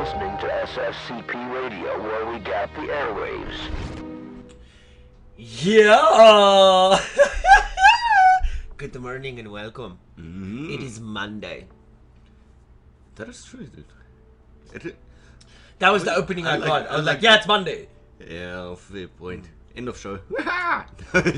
listening to SFCP Radio, where we gap the airwaves. Yeah! Good morning and welcome. It is Monday. That is true, dude. That was the opening I got. I was like, yeah, it's Monday. Yeah, fair point. End of show.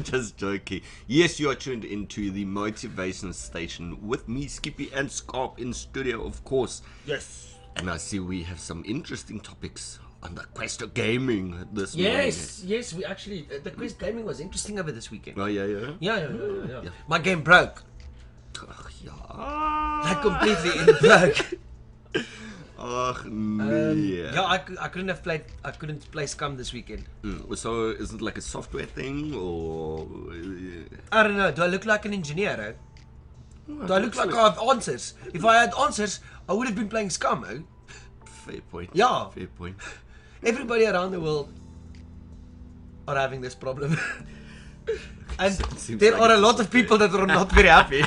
Just joking. Yes, you are tuned into the motivation station with me, Skippy, and Skaap in studio, of course. Yes. And I see we have some interesting topics on the quest of gaming this morning. Yes, we actually, the quest gaming was interesting over this weekend. Oh, yeah. Yeah. My game broke. Ugh, yeah. Like completely, it broke. Ugh, yeah. Yeah, I couldn't play Scum this weekend. So, is it like a software thing, or... I don't know, do I look like an engineer, eh? Do I look like I have answers? If I had answers, I would have been playing Scum, eh? Fair point. Yeah. Fair point. Everybody around the world are having this problem. And there are a lot of people that are not very happy.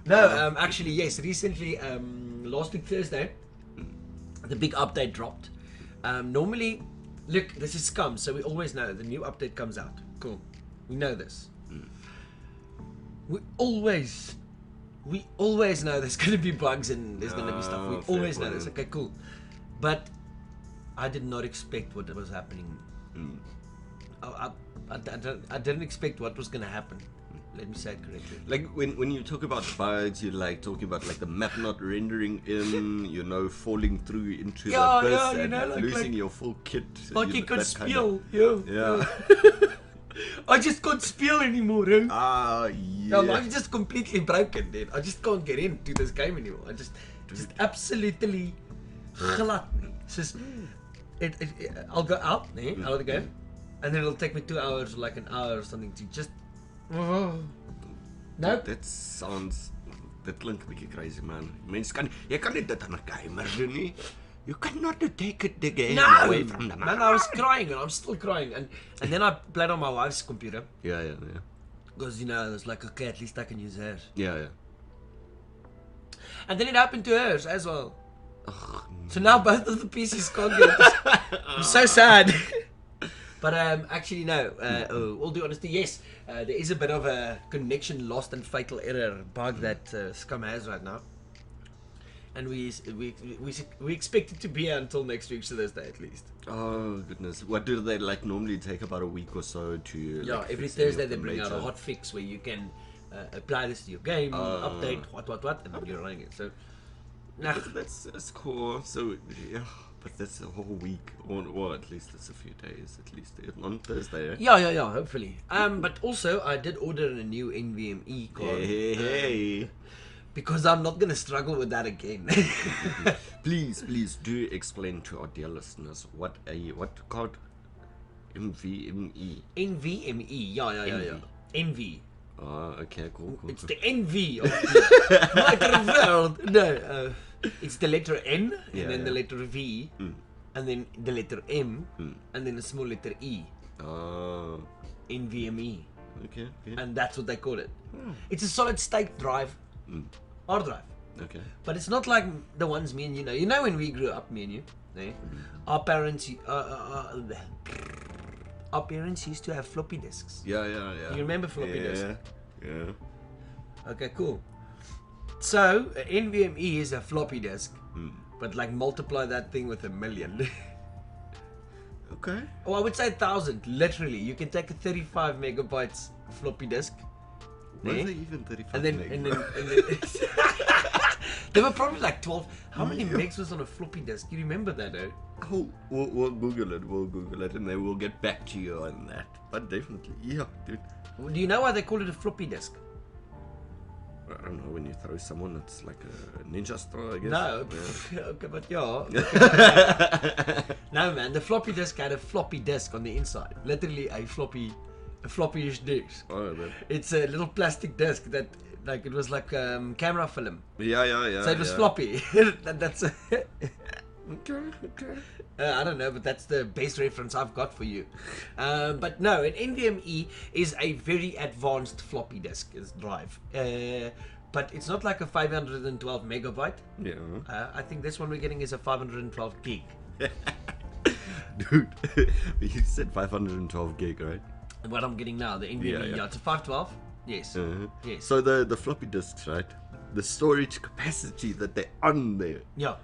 No, actually, yes. Recently, last week Thursday, the big update dropped. Normally, look, this is Scum, so we always know the new update comes out. Cool. We know this. We always know there's going to be bugs and there's going to be stuff. We always know this. Okay, cool. But I did not expect what was happening. I didn't expect what was going to happen. Let me say it correctly. Like when you talk about bugs, you're like talking about like the map not rendering in, falling through into the abyss and losing your full kit. Like you could spill. Yeah. I just can't spill anymore, eh? Yeah. I'm just completely broken, dude. I just can't get into this game anymore. I just absolutely glad. I'll go out, out of the game, and then it'll take me 2 hours or like an hour or something to just... No. That klinkt 'n bietjie crazy, man. Jy kan nie dit aan 'n gamer doen nie. You cannot take the game away from the man. I was crying and I'm still crying, and then I played on my wife's computer. Yeah. Because I was like, okay, at least I can use hers. Yeah. And then it happened to hers as well. So now both of the PCs can't get it. I'm so sad. But actually no, all due honesty, yes, there is a bit of a connection lost and fatal error bug that Scum has right now. And we expect it to be here until next week, Thursday at least. Oh goodness, what do they like normally take about a week or so to? Yeah, every Thursday they bring out a hot fix where you can apply this to your game, update what, and then you're running it. So, that's cool. So yeah, but that's a whole week, or at least it's a few days at least on Thursday. Eh? Yeah, hopefully. But also I did order a new NVMe card. Hey. Because I'm not going to struggle with that again. Please do explain to our dear listeners what called NVMe. NVMe, yeah. NV. Oh, okay, cool. It's the NV of the microworld. No, it's the letter N, and then the letter V, and then the letter M, and then a small letter E. NVMe. Okay. And that's what they call it. It's a solid state drive. Hard drive. Okay. But it's not like the ones me and you know. You know when we grew up, me and you, our parents used to have floppy disks. Yeah. You remember floppy disks? Yeah. Okay, cool. So NVMe is a floppy disk, but like multiply that thing with 1,000,000. Okay. Oh, I would say 1,000. Literally, you can take a 35 megabytes floppy disk. Why is there even 35 and then there were probably like 12. How many megs was on a floppy disk? You remember that, eh? Oh, we'll Google it, and then we'll get back to you on that. But definitely, yeah, dude. Do you know why they call it a floppy disk? I don't know, when you throw someone, it's like a ninja star, I guess. No, okay, but yeah. No, man, the floppy disk had a floppy disk on the inside. Literally a floppy-ish disk. Oh, man. It's a little plastic disk that, like, it was like camera film. Yeah. So it was floppy. That's Okay. I don't know, but that's the best reference I've got for you. But no, an NVMe is a very advanced floppy disk drive. but it's not like a 512 megabyte. Yeah. I think this one we're getting is a 512 gig. Dude, you said 512 gig, right? What I'm getting now, the NVMe, Yeah. it's a 512. Yes. Yes. So the floppy disks, right? The storage capacity that they're on there Yeah.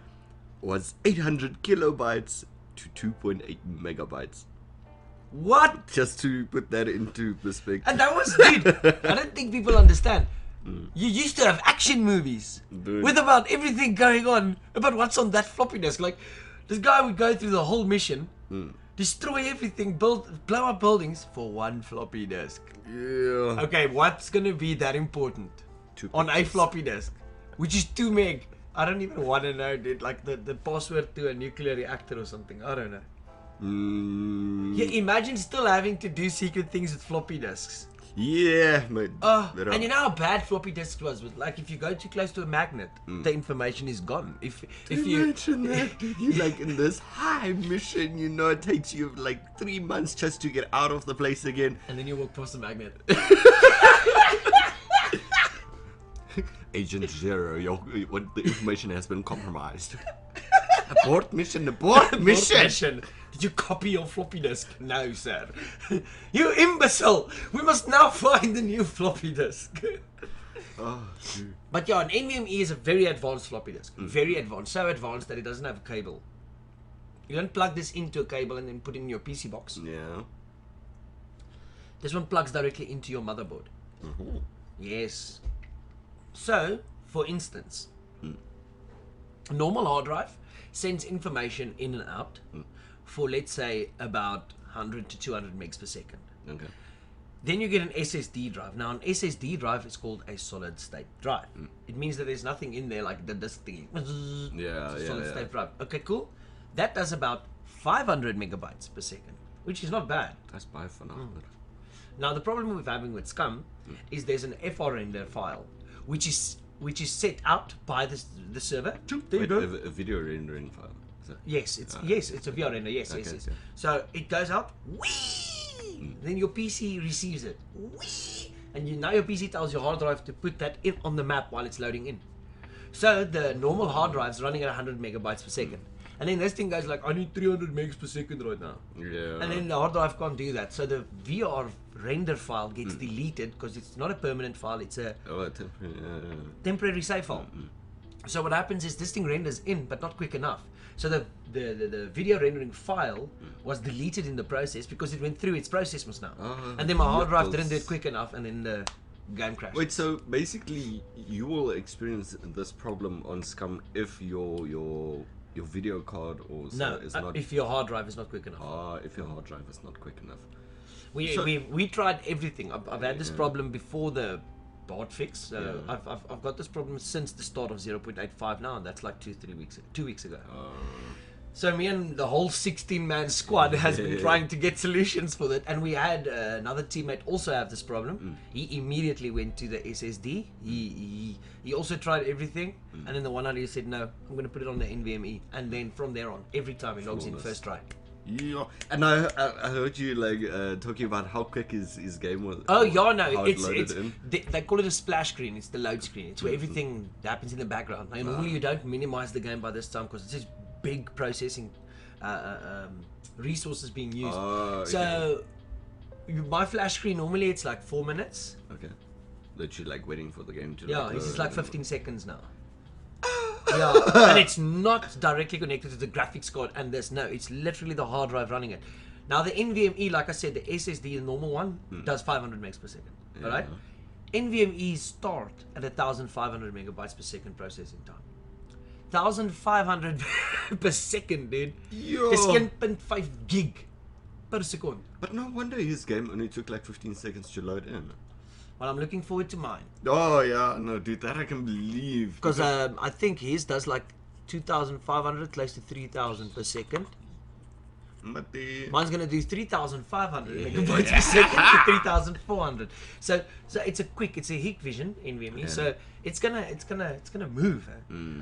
was 800 kilobytes to 2.8 megabytes. What? Just to put that into perspective. And that was, dude, I don't think people understand. You used to have action movies Dude. with about everything going on, about what's on that floppy disk. Like, this guy would go through the whole mission, destroy everything, blow up buildings for one floppy disk. Yeah. Okay, what's gonna be that important on a floppy disk, which is 2 meg? I don't even want to know, dude. Like the password to a nuclear reactor or something. I don't know. Yeah, imagine still having to do secret things with floppy disks. Yeah, mate. And you know how bad floppy disk was? Like if you go too close to a magnet, the information is gone. If you Imagine that, dude. You like in this high mission, you know, it takes you like 3 months just to get out of the place again. and then you walk past the magnet. Agent Zero, the information has been compromised. Abort mission, abort mission. Did you copy your floppy disk? No, sir. You imbecile! We must now find the new floppy disk. Oh, dude. But yeah, an NVMe is a very advanced floppy disk. Very advanced. So advanced that it doesn't have a cable. You don't plug this into a cable and then put it in your PC box. Yeah. This one plugs directly into your motherboard. Yes. So, for instance, a normal hard drive sends information in and out for, let's say, about 100 to 200 megs per second. Okay. Then you get an SSD drive. Now, an SSD drive is called a solid state drive. It means that there's nothing in there like the disk thingy. Yeah, It's a yeah, solid yeah. state drive. Okay, cool. That does about 500 megabytes per second, which is not bad. That's by for now. Now, the problem we're having with Scum is there's an FR render file, which is set out by the server. There you Wait, go. a video rendering file. Is that- Yes, it's a VR render. Yes, Okay, yes. yeah. So it goes out. Whee! Then your PC receives it. Whee! And now your PC tells your hard drive to put that in on the map while it's loading in. So the normal hard drive's running at 100 megabytes per second. And then this thing goes like, I need 300 megs per second right now. Yeah. And then the hard drive can't do that. So the VR render file gets deleted because it's not a permanent file. It's a temporary save file. So what happens is this thing renders in, but not quick enough. So the video rendering file was deleted in the process because it went through its process now. And then my hard drive didn't do it quick enough, and then the game crashed. Wait, so basically you will experience this problem on Scum if your video card or so No, is not if your hard drive is not quick enough. if your hard drive is not quick enough. We tried everything. I've had this problem before the board fix. So I've got this problem since the start of 0.85 now, and that's like 2 weeks ago. So me and the whole 16-man squad has been trying to get solutions for that, and we had another teammate also have this problem. He immediately went to the SSD. He also tried everything, and then the one idea said, no, I'm going to put it on the NVMe, and then from there on, every time he logs in first try. Yeah, and I heard you like talking about how quick his game was. Oh yeah, no, how it's loaded in. they call it a splash screen. It's the load screen. It's where everything happens in the background. Now, normally you don't minimize the game by this time because it's just big processing resources being used. So my flash screen normally it's like 4 minutes. Okay, that you're like waiting for the game to. Yeah, like, this is load like and- 15 seconds now. Yeah, and it's not directly connected to the graphics card and this. No, it's literally the hard drive running it. Now the NVMe, like I said, the SSD, the normal one, does 500 megs per second. Yeah. Alright? NVMe's start at 1,500 megabytes per second processing time. 1,500 per second, dude. Yo. Dis 1.5 gig per second. But no wonder his game only took like 15 seconds to load in. Well, I'm looking forward to mine. Oh yeah, no, dude, that I can believe. Because I think his does like 2,500, close to 3,000 per second. But Mine's gonna do 3,500 megabytes per second to 3,400. So it's a Hikvision NVMe. Yeah. So it's gonna move.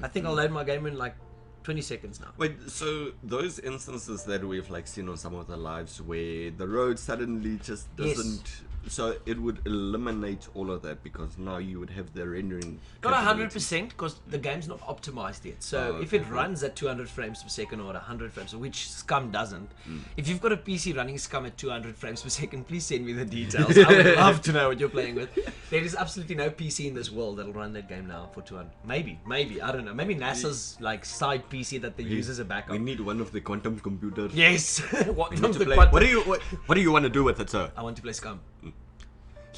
I think I'll load my game in like 20 seconds now. Wait, so those instances that we've like seen on some of the lives where the road suddenly just doesn't So it would eliminate all of that because now you would have the rendering. Not 100% because the game's not optimized yet. So if it runs at 200 frames per second or 100 frames, which Scum doesn't, if you've got a PC running Scum at 200 frames per second, please send me the details. I would love to know what you're playing with. There is absolutely no PC in this world that'll run that game now for 200. Maybe, I don't know. Maybe NASA's like side PC that they use as a backup. We need one of the quantum computers. Yes. What do you want to do with it, sir? I want to play Scum.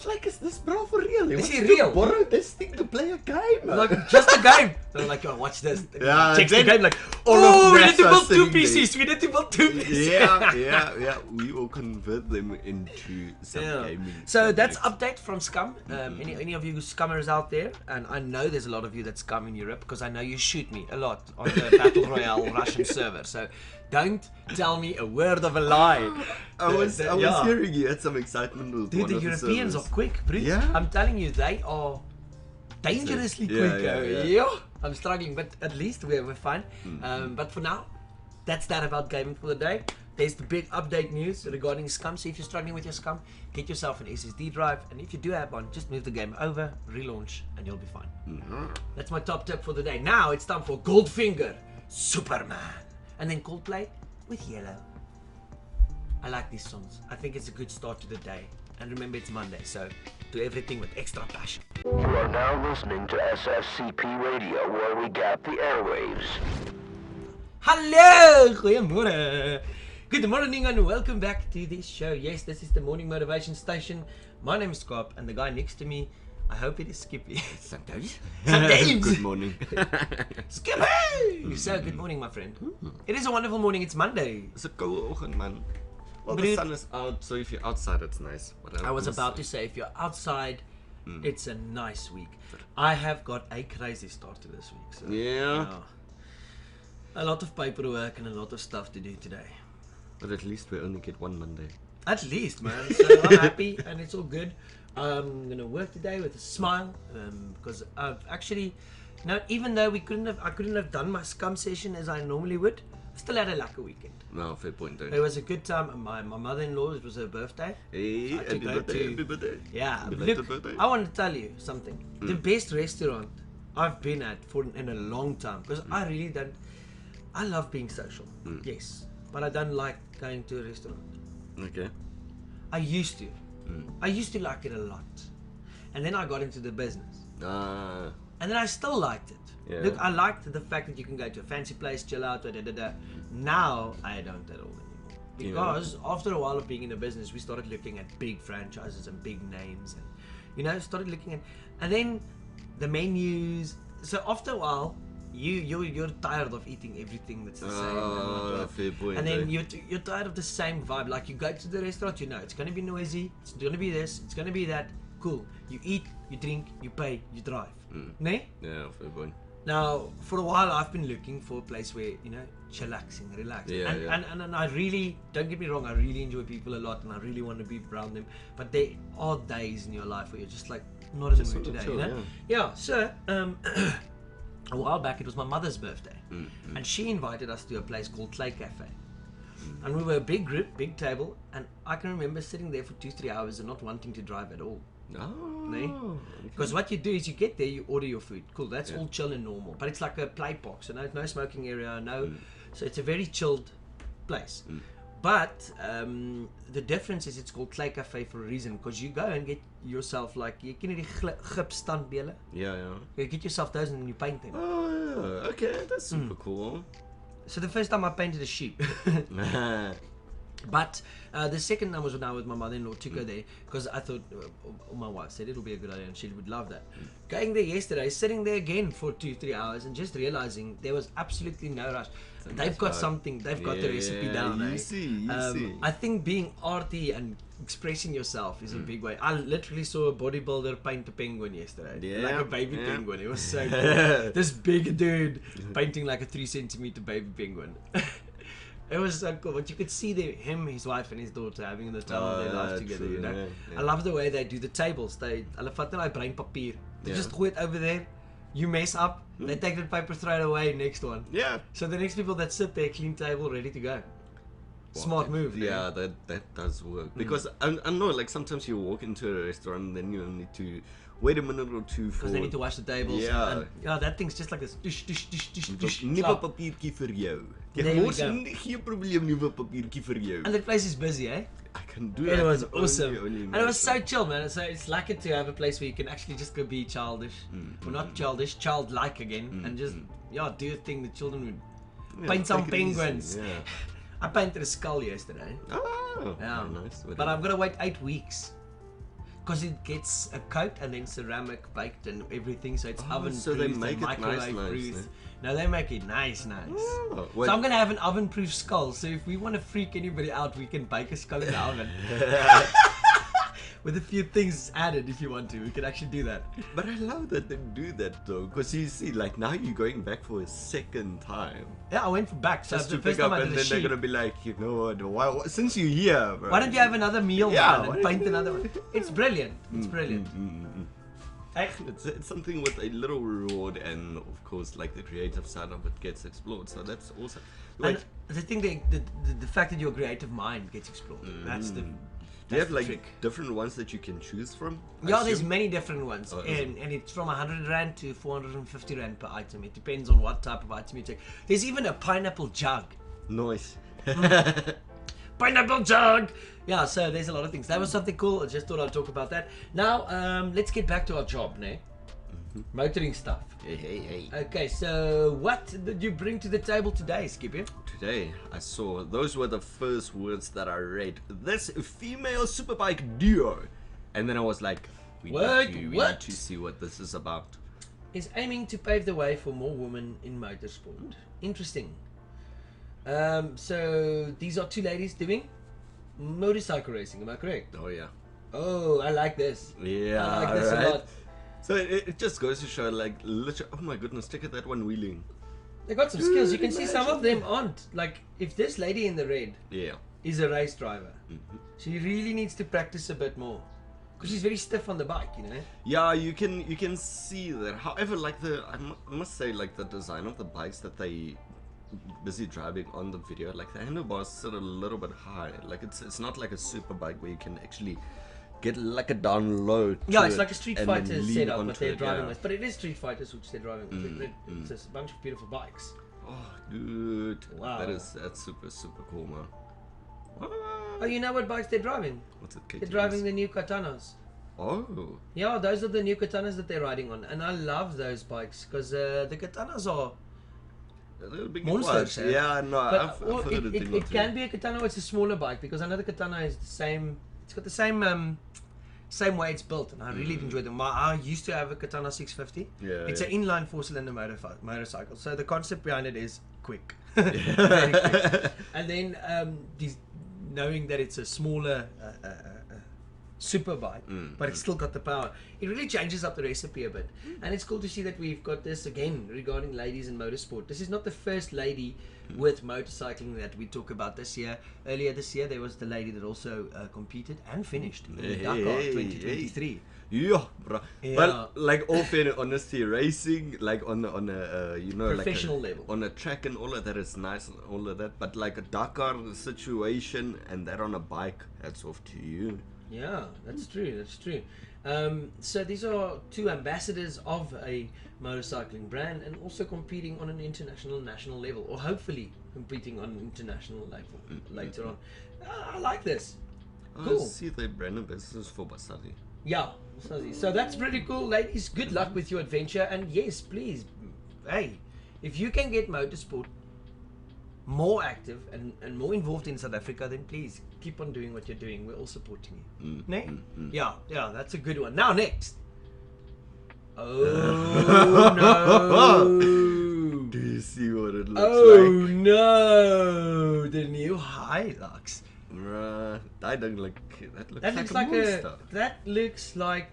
Like, is this bro for real? Is he real? Borrow this thing to play a game. Like, just a game. They're like, yo, watch this. Yeah, checks the then game like, all oh, of we need to NASA build 2 sitting PCs. there. We need to build 2 PCs. Yeah. We will convert them into some gaming. So that's subjects. update from Scum. Any of you scummers out there, and I know there's a lot of you that scum in Europe because I know you shoot me a lot on the Battle Royale Russian server. So don't tell me a word of a lie. I was hearing you had some excitement with Dude, one the of Europeans the are quick, bro. Yeah. I'm telling you, they are dangerously quick. Yeah. I'm struggling, but at least we're fine. But for now, that's that about gaming for the day. There's the big update news regarding Scum. So if you're struggling with your Scum, get yourself an SSD drive, and if you do have one, just move the game over, relaunch, and you'll be fine. That's my top tip for the day. Now it's time for Goldfinger, Superman, and then Coldplay with Yellow. I like these songs. I think it's a good start to the day. And remember, it's Monday, so do everything with extra passion. You are now listening to SFCP Radio, where we gap the airwaves. Hello, goeiemorgen. Good morning and welcome back to this show. Yes, this is the Morning Motivation Station. My name is Skaap, and the guy next to me, I hope it is Skippy. Sometimes. Good morning. Skippy! So, good morning, my friend. It is a wonderful morning. It's Monday. It's a cool ochtend, man. Well, But the it- sun is out, so if you're outside, it's nice. I was about to say, if you're outside, it's a nice week. I have got a crazy start to this week. So, Yeah. a lot of paperwork and a lot of stuff to do today. But at least we only get one Monday. At least, man. So I'm happy and it's all good. I'm gonna work today with a smile because I've actually, even though I couldn't have done my Scum session as I normally would, I still had a lucky weekend. No, fair point, It was a good time. My mother-in-law, it was her birthday. Hey, So I had to happy go birthday, to- happy birthday. Yeah, Belated look, birthday. I want to tell you something. The best restaurant I've been at in a long time, because I really don't. I love being social, yes, but I don't like going to a restaurant. Okay. I used to. I used to like it a lot, and then I got into the business, and then I still liked it. Yeah. Look, I liked the fact that you can go to a fancy place, chill out, Now I don't at all anymore. Because after a while of being in the business, we started looking at big franchises and big names, and started looking at, and then the menus. So after a while, you're tired of eating everything that's the same. Fair point. And then you're tired of the same vibe. Like you go to the restaurant, it's gonna be noisy, it's gonna be this, it's gonna be that. Cool. You eat, you drink, you pay, you drive. Ne? Yeah, fair point. Now, for a while, I've been looking for a place where, chillaxing, relaxing. Yeah, And I really, don't get me wrong, I really enjoy people a lot and I really want to be around them. But there are days in your life where you're just like, not in the mood today, chill, Yeah, so, a while back, it was my mother's birthday. And she invited us to a place called Clay Cafe. And we were a big group, big table, and I can remember sitting there for 2-3 hours and not wanting to drive at all. Because what you do is you get there, you order your food. Cool, that's all chill and normal. But it's like a play box, so no smoking area, so it's a very chilled place. But the difference is it's called Clay Cafe for a reason, because you go and get yourself like, you can standbeelde. Yeah. You get yourself those and you paint them. Oh, yeah. Okay, that's super cool. So the first time I painted a sheep. But the second time was when I was with my mother-in-law to go there, because I thought, my wife said it'll be a good idea and she would love that. Going there yesterday, sitting there again for 2-3 hours and just realizing there was absolutely no rush. They've got something, they've got the recipe down. You see. I think being arty and expressing yourself is a big way. I literally saw a bodybuilder paint a penguin yesterday, like a baby penguin. It was so cool. This big dude painting like a 3 centimeter baby penguin. It was so cool, but you could see him, his wife and his daughter having the time of their life together, true, yeah. I love the way they do the tables. Hulle vat net daai bruin papier. They just throw it over there. You mess up, they take the paper, throw it away, next one. Yeah. So the next people that sit there, clean table, ready to go. Smart move. Yeah, that does work. Because I know, like, sometimes you walk into a restaurant and then you need to wait a minute or two for... Because they need to wash the tables. Yeah. And, yeah, that thing's just like this. Dish, dish, dish, dish, dish. Nuwe Klaar. papiertjie vir jou. There we go. Geen probleem, nuwe papiertjie vir jou. And the place is busy, eh? I can do It that. was only- awesome. only And it was so America. chill, man. So it's like it to have a place where you can actually just go be childish. Well, not childish, childlike again. And just, do a thing the children would. Yeah, Paint some take it easy, penguins. Yeah. I painted a skull yesterday. Oh, Yeah. very nice. But I'm gonna wait 8 weeks. Because it gets a coat and then ceramic baked and everything, so it's oven so proof they and make it nice, microwave nice, proof. eh? No, they make it nice. Oh, So I'm gonna have an oven proof skull, so if we want to freak anybody out, we can bake a skull in the oven. With a few things added if you want to. We can actually do that. But I love that they do that though, because you see, like now you're going back for a second time. Yeah, I went for back. So Just the to first pick up, time I and did a then they're sheep. gonna be like, you know what? Why, since you're here, bro, Why don't you have another meal, Yeah, man, why and don't paint you- another one? It's brilliant. It's brilliant. Hey, It's something with a little reward, and of course, like the creative side of it gets explored. So that's awesome. Like, and the thing, the fact that your creative mind gets explored. That's the. do you have the like trick. different ones that you can choose from? I Yeah, there's assume? many different ones, Oh, is it? and it's from 100 rand to 450 rand per item. It depends on what type of item you take. There's even a pineapple jug. Nice. Pineapple jug. Yeah, so there's a lot of things. That was something cool. I just thought I'd talk about that. Now, let's get back to our job, ne? Motoring stuff. Hey. Okay, so what did you bring to the table today, Skippy? Today I saw, those were the first words that I read. This female superbike duo, and then I was like, we need to see what this is about. Is aiming to pave the way for more women in motorsport. Interesting. So these are two ladies doing motorcycle racing. Am I correct? Oh yeah. Oh, I like this. Yeah. I like this a right? lot. So it just goes to show, like, literally, oh my goodness, look at that one wheeling. They got some skills. You can see imagine some of them aren't. Like, if this lady in the red Yeah. is a race driver, she really needs to practice a bit more. Because she's very stiff on the bike, you know? Yeah, you can see that. However, like I must say, like the design of the bikes that they busy driving on the video, like the handlebars sit a little bit high. Like it's not like a super bike where you can actually get like a down low. Yeah, it's like a Street and then Fighter lean setup, onto but they're it, driving yeah. with. But it is Street Fighters which they're driving with. It's a bunch of beautiful bikes. Oh, dude, Wow. that's super cool, man. Oh, you know what bikes they're driving? What's it? They're driving the new Katanas. Oh. Yeah, those are the new Katanas that they're riding on. And I love those bikes because the Katanas are A little big monsters. ones. Yeah, no, But I've heard a thing or it two. can be a Katana or it's a smaller bike because another Katana is the same. It's got the same same way it's built, and I really enjoy them. I used to have a Katana 650. Yeah, It's yeah. an inline four-cylinder motorcycle. So the concept behind it is quick, very quick. And then knowing that it's a smaller super bike, but it's still got the power. It really changes up the recipe a bit, and it's cool to see that we've got this again regarding ladies in motorsport. This is not the first lady with motorcycling that we talk about this year. Earlier this year, there was the lady that also competed and finished in the Dakar 2023. Yeah, bro. Yeah. But like all fair honesty, racing like on a you know Professional like level. on a track and all of that is nice and all of that. But like a Dakar situation and that on a bike, hats off to you. Yeah, that's true. That's true. So these are two ambassadors of a motorcycling brand and also competing on an international, national level, or hopefully competing on an international level later on. I like this. Cool. I see they brand ambassadors for Basadi. Yeah, so that's pretty cool, ladies. Good luck with your adventure, and yes, please, hey, if you can get motorsport more active and more involved in South Africa, then please keep on doing what you're doing. We're all supporting you. Yeah, that's a good one. Now next. Oh no! Do you see what it looks Oh like? no! The new Hilux. Bruh, I don't like that. Looks That like looks a like monster. That looks like.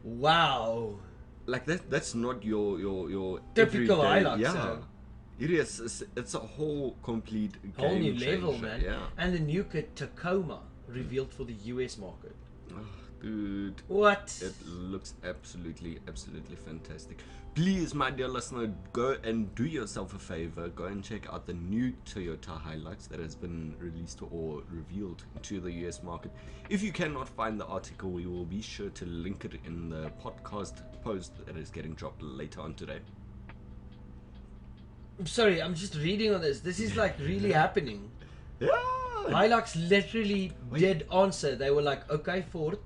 Wow. Like that's not your Typical everyday- Hilux, Yeah. so. It is. It's a whole complete Whole game new level, changer, man. Yeah. And the new Tacoma revealed for the US market. Oh, Dude, What? it looks absolutely fantastic. Please, my dear listener, go and do yourself a favor. Go and check out the new Toyota Hilux that has been released or revealed to the US market. If you cannot find the article, we will be sure to link it in the podcast post that is getting dropped later on today. I'm sorry, I'm just reading on this. This is like really happening. Yeah. Hilux literally did answer. They were like, okay, Ford,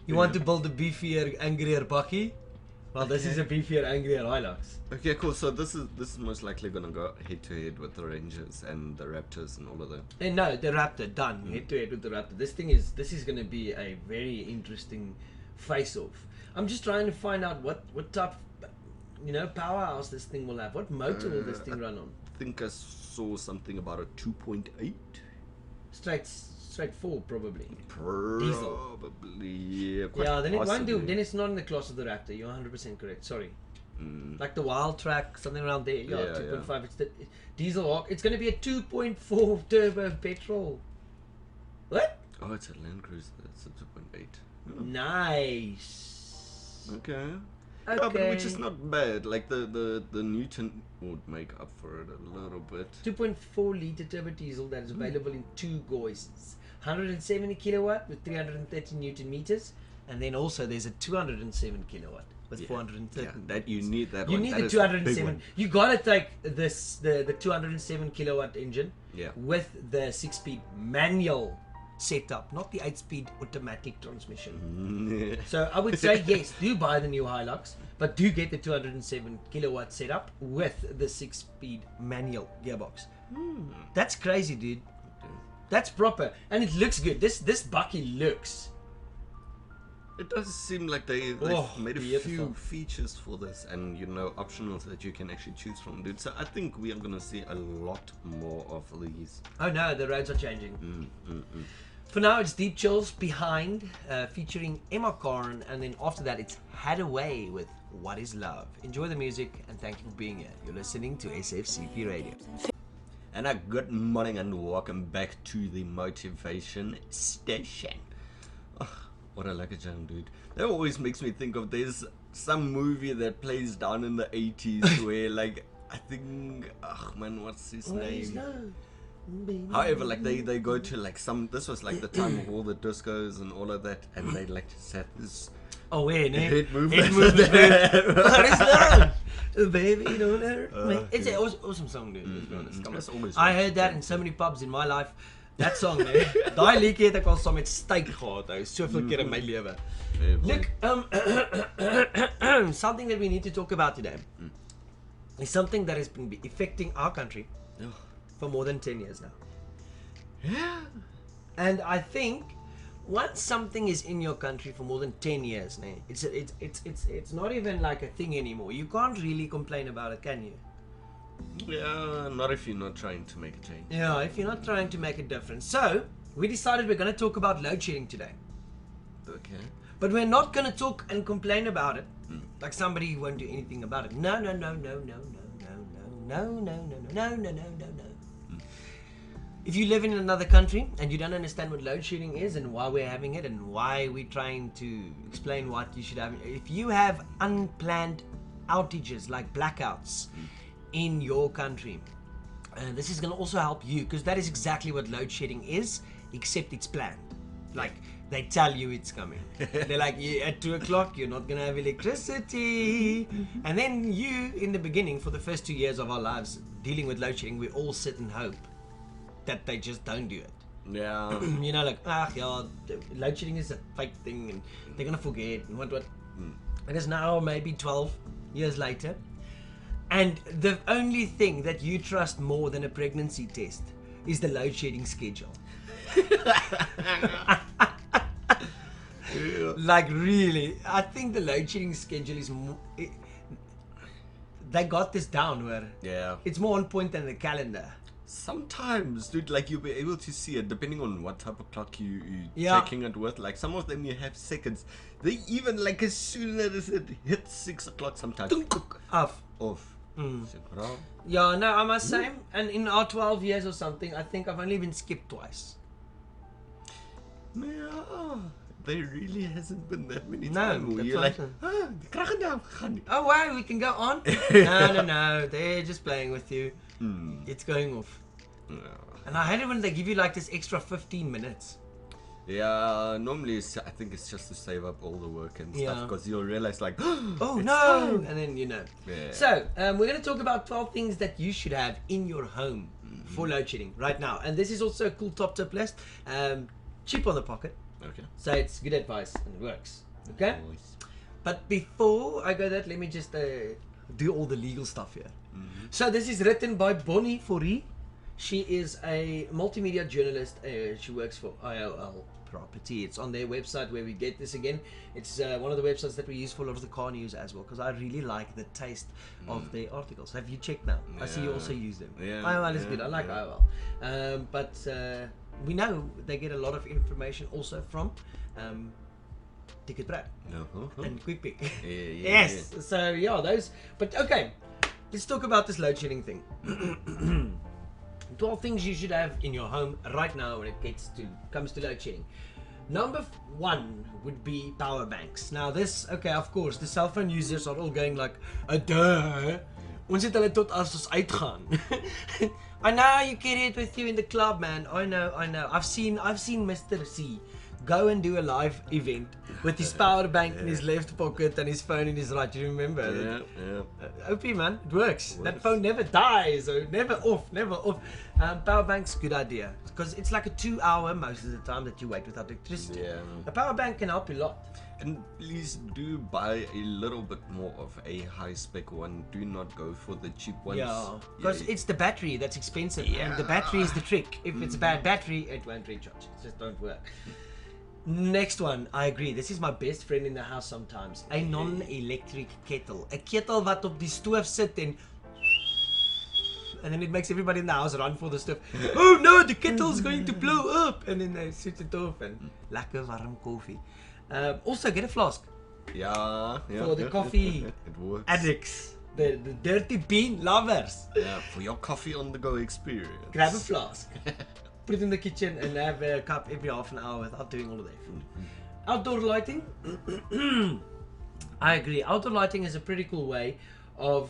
you want to build a beefier, angrier bakkie? Well, this is a beefier, angrier Hilux. Okay, cool. So this is most likely gonna go head to head with the Rangers and the Raptors and all of that. And no, the Raptor, done. Head to head with the Raptor. This is going to be a very interesting face-off. I'm just trying to find out what type, powerhouse this thing will have. What motor will this thing run on? I think I saw something about a 2.8. Straight 4 probably. Diesel. Probably. Yeah, then it won't do. Then it's not in the class of the Raptor. You're 100% correct. Sorry. Like the Wild Track, something around there. Yeah, 2.5. It's the diesel Hawk. It's going to be a 2.4 turbo petrol. What? Oh, it's a Land Cruiser. It's a 2.8. Oh. Nice. Okay. Okay. Yeah, but which is not bad. Like the Newton would make up for it a little bit. 2.4 liter turbo diesel that is available in 2 Goists. 170 kilowatt with 330 Newton meters, and then also there's a 207 kilowatt with 430. Yeah, that you need that. You one. need That the is 207. You gotta take the 207 kilowatt engine Yeah. with the 6-speed manual setup, not the 8-speed automatic transmission. So I would say yes, do buy the new Hilux, but do get the 207 kilowatt setup with the 6-speed manual gearbox. That's crazy, dude. That's proper, and it looks good. This bakkie looks. It does seem like they've made a few features for this, and optionals that you can actually choose from, dude. So I think we are gonna see a lot more of these. Oh no, the roads are changing. For now, it's Deep Chills Behind, featuring Emma Corrin, and then after that, it's Had Away with What Is Love. Enjoy the music, and thank you for being here. You're listening to SFCP Radio. And a good morning and welcome back to the Motivation Station. Oh, what a lucky jam, dude. That always makes me think of there's some movie that plays down in the 80s where like I think what's his name? However, like they go to like this was like the time of all the discos and all of that, and they like just had this head movement. What is that? Baby, don't hurt me. It's an awesome song, dude. I heard that in so many pubs in my life. That song, man. Daai liedjie het ek al saam met steak gehad. Ou, soveel keer in my lewe. Look, something that we need to talk about today is something that has been affecting our country for more than 10 years now. Yeah. And I think once something is in your country for more than 10 years, it's not even like a thing anymore. You can't really complain about it, can you? Yeah, not if you're not trying to make a change. Yeah, if you're not trying to make a difference. So, we decided we're going to talk about load shedding today. Okay. But we're not going to talk and complain about it like somebody who won't do anything about it. No. If you live in another country and you don't understand what load shedding is and why we're having it and why we're trying to explain what you should have, if you have unplanned outages like blackouts in your country, this is going to also help you, because that is exactly what load shedding is, except it's planned. Like they tell you it's coming. They're like, at 2 o'clock you're not going to have electricity, and then you, in the beginning, for the first 2 years of our lives dealing with load shedding, we all sit and hope that they just don't do it. Yeah. Load shedding is a fake thing and they're gonna forget and what. It is now maybe 12 years later, and the only thing that you trust more than a pregnancy test is the load shedding schedule. Like really, I think the load shedding schedule is they got this down where it's more on point than the calendar. Sometimes, dude, like you'll be able to see it depending on what type of clock you checking it with. Like some of them you have seconds. They even like as soon as it hits 6 o'clock sometimes. Off. Yeah, no, I must say, and in our 12 years or something, I think I've only been skipped twice. Yeah. there really hasn't been that many No, times where that's you're what like, I'm die krag het nou gaan nie. Oh wow, we can go on. No, they're just playing with you. It's going off. And I hate it when they give you like this extra 15 minutes. Yeah, normally I think it's just to save up all the work and stuff Yeah. because you'll realize like, Oh it's no! time. And then you know. Yeah. So we're going to talk about 12 things that you should have in your home for load shedding right now. And this is also a cool top tip list. Cheap on the pocket. Okay. So it's good advice and it works. Okay. Nice. But before I go that, let me just do all the legal stuff here. So this is written by Bonnie Fourie. She is a multimedia journalist. She works for IOL Property. It's on their website where we get this again. It's one of the websites that we use for a lot of the car news as well because I really like the taste of their articles. Have you checked now? I see you also use them. Yeah, IOL is yeah, good. I like yeah. IOL. But we know they get a lot of information also from Ticket Brad and Quick Pick. Yes. So yeah, those. But okay, let's talk about this load shedding thing. 12 things you should have in your home right now when it comes to load shedding. Number 1 would be power banks. Now this, okay, of course, the cell phone users are all going like, duh. Ons het hulle tot as ons uitgaan. I know you carry it with you in the club, man. I know. I've seen Mr. C go and do a live event with his power bank in his left pocket and his phone in his right. You remember? Yeah. OP, man, it works. That phone never dies, or never off. Power bank's good idea because it's like a 2-hour most of the time that you wait without electricity. Yeah. A power bank can help you a lot. And please do buy a little bit more of a high spec one. Do not go for the cheap ones. Yeah, because it's the battery that's expensive. Yeah. And the battery is the trick. If it's a bad battery, it won't recharge. It just don't work. Next one, I agree. This is my best friend in the house sometimes. A non-electric kettle. A kettle wat op die stoof sit and then it makes everybody in the house run for the stove. Oh no, the kettle's going to blow up. And then they switch it off and lekker warm coffee. Also get a flask Yeah. for the coffee it works. addicts. The dirty bean lovers. Yeah, for your coffee on the go experience. Grab a flask. Put it in the kitchen and have a cup every half an hour without doing all of that. Outdoor lighting. I agree. Outdoor lighting is a pretty cool way of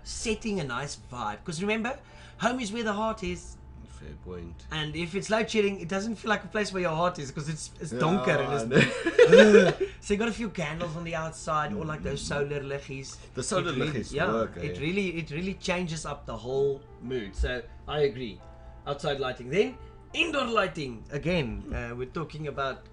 setting a nice vibe. Because remember, home is where the heart is. Fair point. And if it's load shedding, it doesn't feel like a place where your heart is because it's donker and so you got a few candles on the outside or like those solar liggies. The solar liggies work. It really changes up the whole mood. So I agree. Outside lighting. Then indoor lighting. Again, we're talking about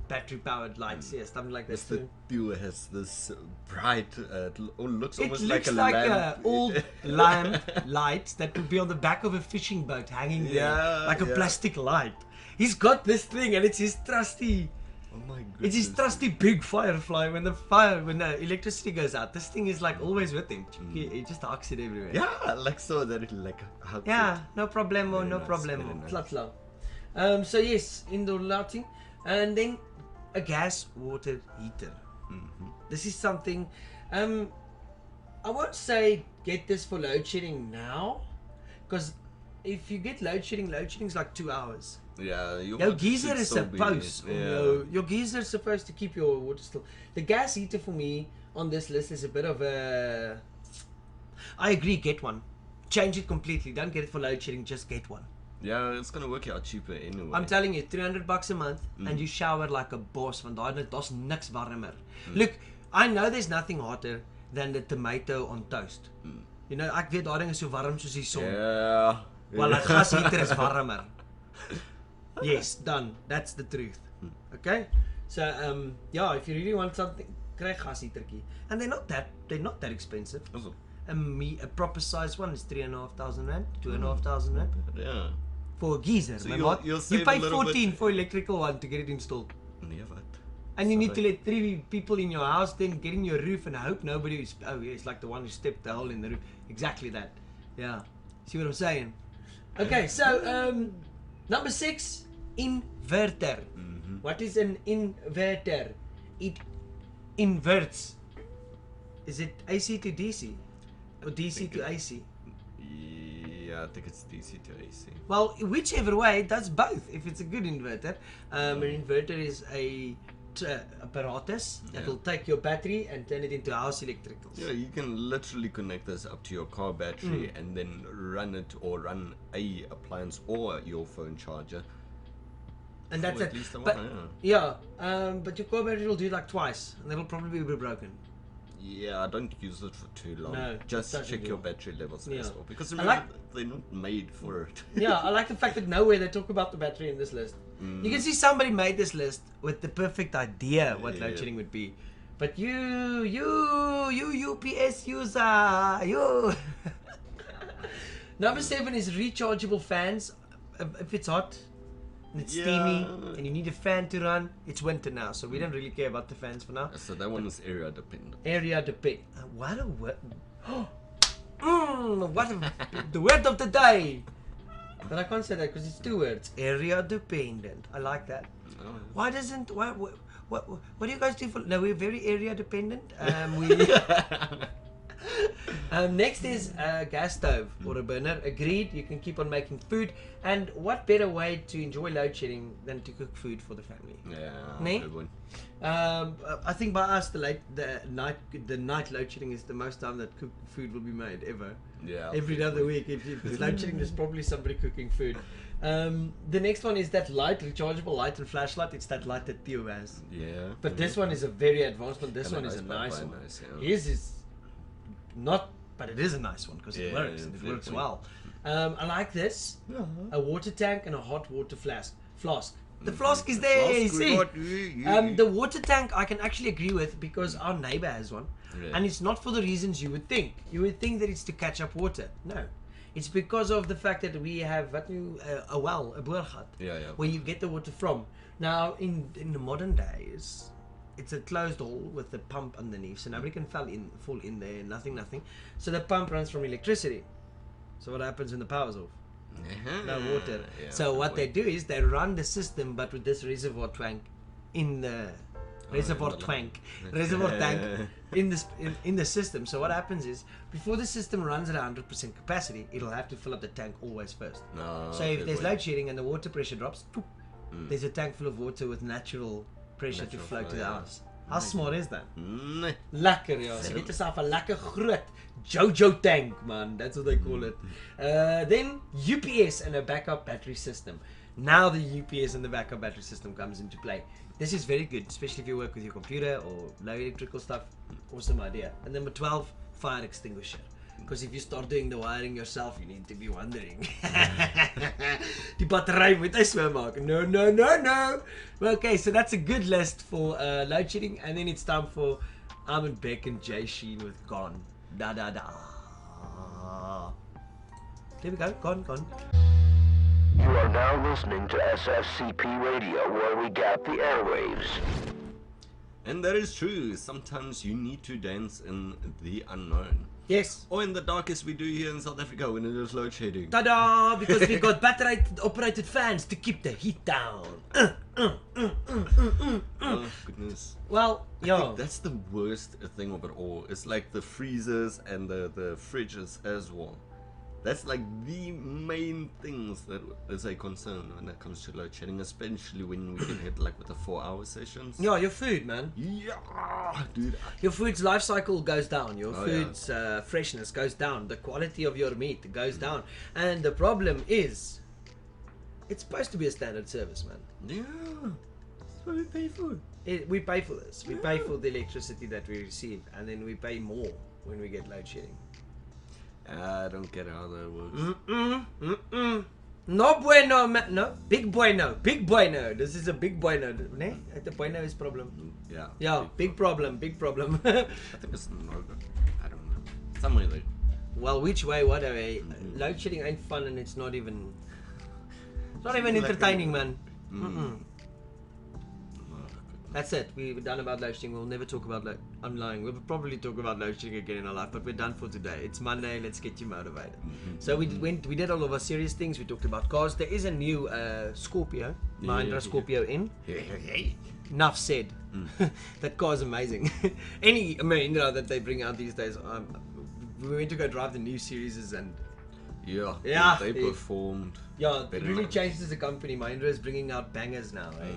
battery powered lights. Yeah, something like this. Mr. Theo has this bright, looks It almost looks like a like lamp. an old lamp light that would be on the back of a fishing boat hanging there, like a plastic light. He's got this thing and it's his trusty. Oh my goodness. It's his trusty big firefly. When the electricity goes out, this thing is like always with him. He just hucks it everywhere. Yeah, like so that it like hugs Yeah, it. no problemo, Very no nice, problemo. very nice. So yes, indoor lighting, and then a gas water heater. This is something. I won't say get this for load shedding now, because if you get load shedding is like 2 hours. Yeah, Your geyser is supposed. Yeah. Your geyser is supposed to keep your water still. The gas heater for me on this list is a bit of a. I agree. Get one. Change it completely. Don't get it for load shedding. Just get one. Yeah, it's gonna work out cheaper anyway. I'm telling you, $300 a month, and you shower like a boss. Want daar's niks warmer. Look, I know there's nothing hotter than the tomato on toast. You know, ek weet daai ding is so warm soos die son. Yeah. Well, a gas heater is warmer. Yes, done. That's the truth. Okay? So, yeah, if you really want something, kry gas heatertjie. And they're not that expensive. Also, A proper size one is 3,500 rand, 2,500 rand. yeah. For a geyser, So my you'll maat. You save pay a little 14 bit. for electrical one to get it installed. Nee, wat? And you need to let 3 people in your house then get in your roof and hope nobody is. Oh, yeah, it's like the one who stepped the hole in the roof. Exactly that. Yeah. See what I'm saying? Okay, so number 6, inverter. What is an inverter? It inverts. Is it AC to DC? Or DC to AC? Yeah, Yeah, I think it's DC to AC. Well, whichever way, it does both. If it's a good inverter, an inverter is a apparatus that will take your battery and turn it into house electricals. Yeah, you can literally connect this up to your car battery and then run it or run a appliance or your phone charger. And that's at it. least the But one, but your car battery will do it like twice, and it'll probably be broken. Yeah, don't use it for too long. No, just doesn't check do. your battery levels Yeah. as well. Because I remember, they're not made for it. Yeah, I like the fact that nowhere they talk about the battery in this list. You can see somebody made this list with the perfect idea what load shedding would be. But you UPS user, you. Number 7 is rechargeable fans. If it's hot and it's steamy and you need a fan to run, it's winter now, so we don't really care about the fans for now. So that one is area dependent. Area dependent. What a word. The word of the day. But I can't say that because it's 2 words. Area dependent. I like that. Oh. Why doesn't what do you guys do for? No, we're very area dependent. Next is a gas stove or a burner. Agreed. You can keep on making food. And what better way to enjoy load shedding than to cook food for the family? Yeah, Nee? good one. I think by us the night load shedding is the most time that cooked food will be made ever. Yeah. Every other week, if it's load shedding, there's probably somebody cooking food. The next one is that light, rechargeable light and flashlight. It's that light that Theo has. Yeah. But this one is a very advanced one. This And one is a nice one. nice, yeah. His is not, but it is a nice one because it Yeah, works and it works exactly. well. I like this. A water tank and a hot water flask. The flask is there, you see. The water tank I can actually agree with because our neighbor has one. Yeah. And it's not for the reasons you would think. You would think that it's to catch up water. No. It's because of the fact that we have a well, a boorgat, Yeah. where you get the water from. Now, in the modern days, it's a closed hole with the pump underneath, so nobody can fall in there, nothing. So the pump runs from electricity. So what happens when the power's off? No water. Yeah, So good what they point. do is they run the system, but with this reservoir tank in the reservoir tank in the system. So what happens is before the system runs at 100% capacity, it'll have to fill up the tank always first. No, So if good there's point. load shedding and the water pressure drops, there's a tank full of water with natural pressure to Natural flow to flow, the yeah. house. How smart is that? Nee. Lekker, ja. So get yourself a lekker groot Jojo tank, man. That's what they call it. Then UPS and a backup battery system. Now the UPS and the backup battery system comes into play. This is very good, especially if you work with your computer or low electrical stuff. Awesome idea. And number 12, fire extinguisher. Because if you start doing the wiring yourself, you need to be wondering. Die battery moet hy so maak. No. Okay, so that's a good list for load shedding. And then it's time for Armin Beck and Jay Sheen with Gone. Da. There we go. Gone. You are now listening to SFCP Radio, where we gap the airwaves. And that is true. Sometimes you need to dance in the unknown. Yes. Or in the dark as we do here in South Africa when it is load shedding. Ta-da! Because we've got battery-operated fans to keep the heat down. Oh, goodness. Well, I think that's the worst thing of it all. It's like the freezers and the fridges as well. That's like the main things that is a concern when it comes to load shedding, especially when we get hit like with the 4-hour sessions. yeah, your food, man. Yeah, dude. Your food's life cycle goes down. Your Oh, food's freshness goes down. The quality of your meat goes down. And the problem is, it's supposed to be a standard service, man. Yeah. That's what we pay for. We pay for this. We pay for the electricity that we receive, and then we pay more when we get load shedding. I don't get how that works. No bueno, man. No, big bueno. This is a big bueno. Ne? The bueno is problem. Yeah. Yeah, big problem. I think it's no good. I don't know. Somewhere there. Well, which way, what way? Load shedding ain't fun, and it's not even entertaining, man. That's it. We're done about load shedding. We'll never talk about I'm lying. We'll probably talk about load shedding again in our life, but we're done for today. It's Monday. Let's get you motivated. So we did all of our serious things. We talked about cars. There is a new Scorpio, Mahindra Scorpio in. Enough said. That car is amazing. Any Mahindra that they bring out these days. We went to go drive the new series and Yeah, Yeah, they performed. Yeah, it very really nice. changed as a company. Mahindra is bringing out bangers now, eh?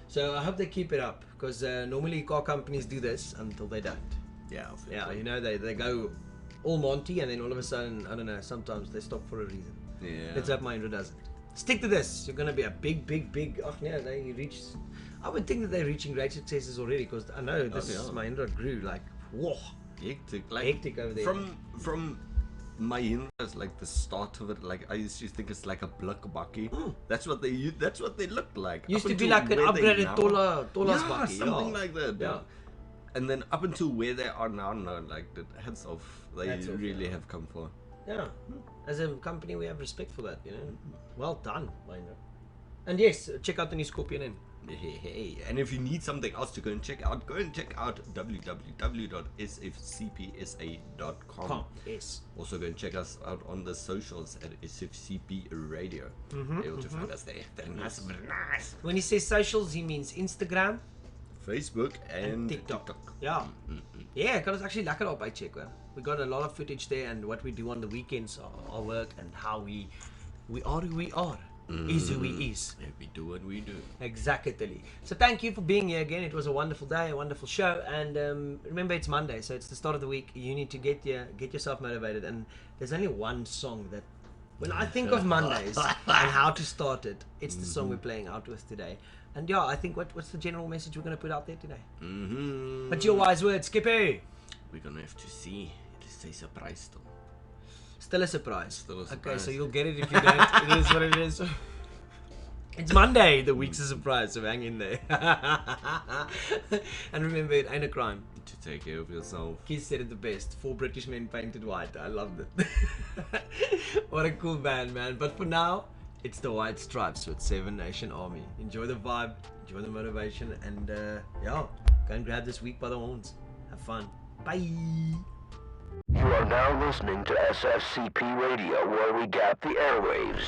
So I hope they keep it up because normally car companies do this until they don't. Yeah, Yeah, you know, they go all Monty and then all of a sudden, I don't know, sometimes they stop for a reason. Yeah. Let's hope Mahindra doesn't. Stick to this. You're going to be a big. Oh, yeah, they reach. I would think that they're reaching great successes already because I know this Mahindra grew like, whoa. Hectic over there. From Mahindra's like the start of it, like I used to think it's like a bakkie. That's what they look like. Used Up to be until like an where they upgraded now- Tola's yeah, bakkie. something like that. Yeah. And then up until where they are now, like the heads off, they Hats off, really yeah. have come far. Yeah. As a company, we have respect for that, you know. Well done, Mahindra. And yes, check out the new Scorpion in. Hey, and if you need something else to go and check out www.sfcpsa.com. Yes. Also go and check us out on the socials at SFCP Radio. Able to find us there. Very nice. When he says socials, he means Instagram Facebook and TikTok. Yeah. Yeah, kan ons actually lekker op uitcheck hoor. We got a lot of footage there and what we do on the weekends, our work and how we are who we are. Is who he is. Yeah, we do what we do. Exactly. So thank you for being here again. It was a wonderful day, a wonderful show, and remember it's Monday, so it's the start of the week. You need to get yourself motivated. And there's only one song that, when I think of Mondays and how to start it, it's the song we're playing out with today. And yeah, I think what's the general message we're gonna put out there today? What's your wise words, Skippy? We're gonna have to see. It is a surprise though. Still a surprise. Still a Okay, surprise. so you'll get it if you don't. It is what it is. It's Monday. The week's a surprise, so hang in there. And remember, it ain't a crime To take care of yourself. Keith said it the best. 4 British men painted white. I loved it. What a cool band, man. But for now, it's the White Stripes with 7 Nation Army. Enjoy the vibe, enjoy the motivation, and yeah, go and grab this week by the horns. Have fun. Bye. You are now listening to SFCP Radio, where we gap the airwaves.